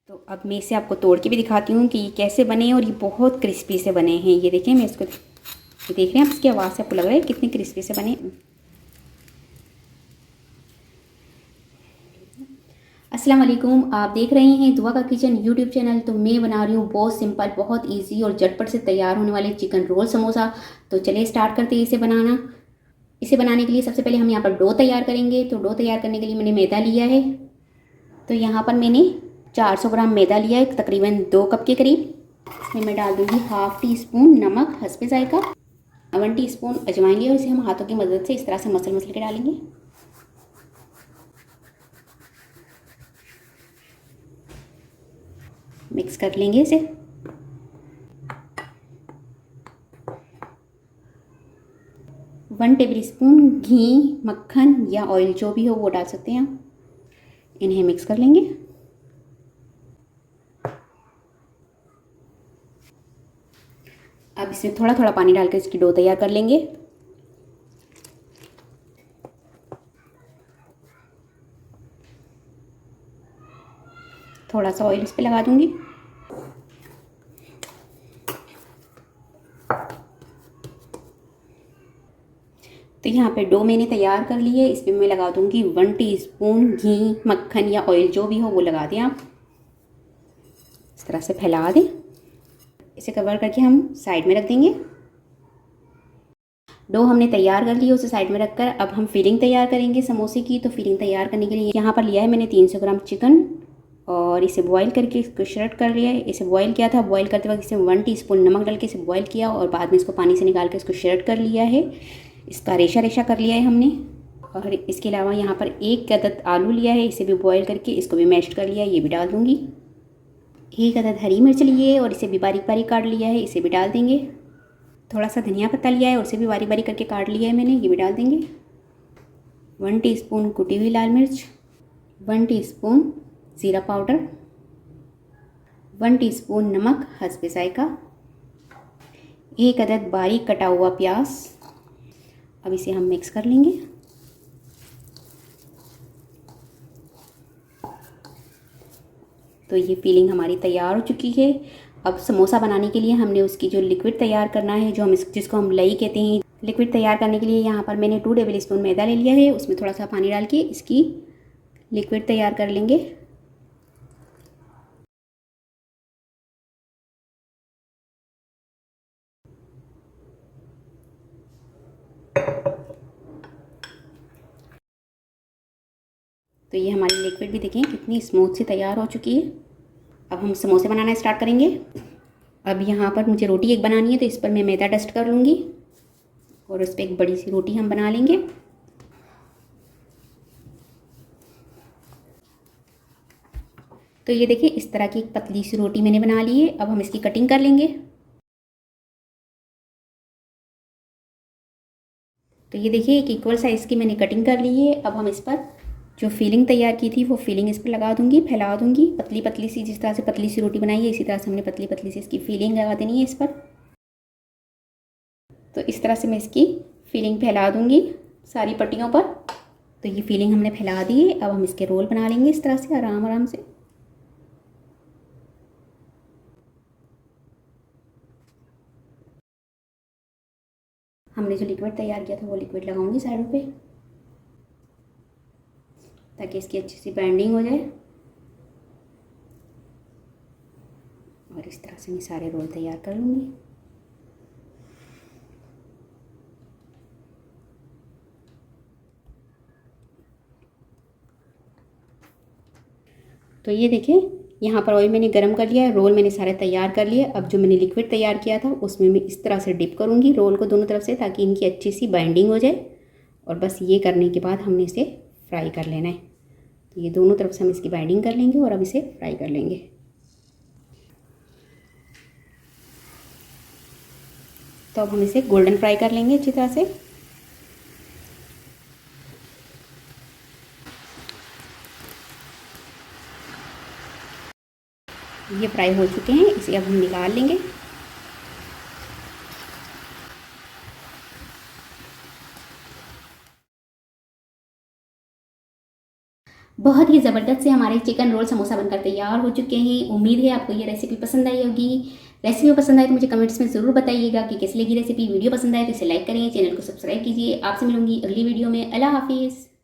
तो अब मैं इसे आपको तोड़ के भी दिखाती हूँ कि ये कैसे बने और ये बहुत क्रिस्पी से बने हैं। ये देखिए, मैं इसको ये देख रहे हैं आप, इसकी आवाज़ से आपको लग रहा है कितने क्रिस्पी से बने। अस्सलाम वालेकुम, आप देख रहे हैं दुआ का किचन यूट्यूब चैनल। तो मैं बना रही हूँ बहुत सिंपल, बहुत इजी और झटपट से तैयार होने वाले चिकन रोल समोसा। तो चलिए स्टार्ट करते हैं इसे बनाना। इसे बनाने के लिए सबसे पहले हम यहाँ पर डो तैयार करेंगे। तो डो तैयार करने के लिए मैंने मैदा लिया है। तो यहाँ पर मैंने 400 ग्राम मैदा लिया है, तकरीबन 2 कप के करीब। इसमें मैं डाल दूँगी हाफ़ टी स्पून नमक हस्बे जायका, 1 टीस्पून अजवाइन लिया, इसे हम हाथों की मदद से इस तरह से मसल मसल के डालेंगे। मिक्स कर लेंगे इसे। वन टेबल स्पून घी, मक्खन या ऑयल जो भी हो वो डाल सकते हैं आप। इन्हें मिक्स कर लेंगे। अब इसमें थोड़ा थोड़ा पानी डालकर इसकी डो तैयार कर लेंगे। थोड़ा सा ऑयल इस पर लगा दूंगी। तो यहाँ पे डो मैंने तैयार कर ली है। इसमें मैं लगा दूंगी 1 टीस्पून घी, मक्खन या ऑयल जो भी हो वो लगा दें आप। इस तरह से फैला दें। इसे कवर करके हम साइड में रख देंगे। डो हमने तैयार कर लिया, उसे साइड में रखकर अब हम फिलिंग तैयार करेंगे समोसे की। तो फिलिंग तैयार करने के लिए यहाँ पर लिया है मैंने 300 ग्राम चिकन और इसे बॉईल करके इसको श्रेड कर लिया है। इसे बॉईल किया था, बॉईल करते वक्त इसे 1 टीस्पून नमक डाल के इसे बॉईल किया और बाद में इसको पानी से निकाल के इसको श्रेड कर लिया है। इसका रेशा रेशा कर लिया है हमने। और इसके अलावा यहाँ पर 1 अदद आलू लिया है, इसे भी बॉईल करके इसको भी मैश कर लिया है, ये भी डाल दूँगी। 1 अदद हरी मिर्च लिए और इसे भी बारीक बारीक काट लिया है, इसे भी डाल देंगे। थोड़ा सा धनिया पत्ता लिया है, उसे भी बारीक बारीक करके काट लिया है मैंने, ये भी डाल देंगे। 1 टीस्पून कुटी हुई लाल मिर्च, 1 टीस्पून ज़ीरा पाउडर, 1 टीस्पून नमक हस्बे जायका, 1 अदद बारीक कटा हुआ प्याज। अब इसे हम मिक्स कर लेंगे। तो ये फिलिंग हमारी तैयार हो चुकी है। अब समोसा बनाने के लिए हमने उसकी जो लिक्विड तैयार करना है, जिसको हम लई कहते हैं। लिक्विड तैयार करने के लिए यहाँ पर मैंने 2 टेबल स्पून मैदा ले लिया है, उसमें थोड़ा सा पानी डाल के इसकी लिक्विड तैयार कर लेंगे। तो ये हमारी लिक्विड भी देखें कितनी स्मूथ सी तैयार हो चुकी है। अब हम समोसे बनाना स्टार्ट करेंगे। अब यहाँ पर मुझे रोटी एक बनानी है, तो इस पर मैं मैदा डस्ट कर लूँगी और उस पर एक बड़ी सी रोटी हम बना लेंगे। तो ये देखिए इस तरह की एक पतली सी रोटी मैंने बना ली है। अब हम इसकी कटिंग कर लेंगे। तो ये देखिए एक इक्वल साइज़ की मैंने कटिंग कर ली है। अब हम इस पर जो फिलिंग तैयार की थी वो फिलिंग इस पर लगा दूंगी, फैला दूंगी पतली पतली सी। जिस तरह से पतली सी रोटी बनाई है इसी तरह से हमने पतली पतली सी इसकी फिलिंग लगा देनी है इस पर। तो इस तरह से मैं इसकी फिलिंग फैला दूंगी सारी पट्टियों पर। तो ये फिलिंग हमने फैला दी है। अब हम इसके रोल बना लेंगे इस तरह से आराम आराम से। हमने जो लिक्विड तैयार किया था वो लिक्विड लगाऊंगी साइडों पे, ताकि इसकी अच्छी सी बाइंडिंग हो जाए। और इस तरह से मैं सारे रोल तैयार कर लूँगी। तो ये देखिए यहाँ पर ऑयल मैंने गरम कर लिया है, रोल मैंने सारे तैयार कर लिए। अब जो मैंने लिक्विड तैयार किया था उसमें मैं इस तरह से डिप करूँगी रोल को दोनों तरफ से, ताकि इनकी अच्छी सी बाइंडिंग हो जाए। और बस ये करने के बाद हमने इसे फ्राई कर लेना है। तो ये दोनों तरफ से हम इसकी बाइंडिंग कर लेंगे और अब इसे फ्राई कर लेंगे। तो अब हम इसे गोल्डन फ्राई कर लेंगे अच्छी तरह से। ये फ्राई हो चुके हैं, इसे अब हम निकाल लेंगे। बहुत ही ज़बरदस्त से हमारे चिकन रोल समोसा बनकर तैयार हो चुके हैं। उम्मीद है आपको ये रेसिपी पसंद आई होगी। रेसिपी पसंद आए तो मुझे कमेंट्स में ज़रूर बताइएगा कि कैसी लगी रेसिपी। वीडियो पसंद आए तो इसे लाइक करिए, चैनल को सब्सक्राइब कीजिए। आपसे मिलूंगी अगली वीडियो में। अल्लाह हाफिज़।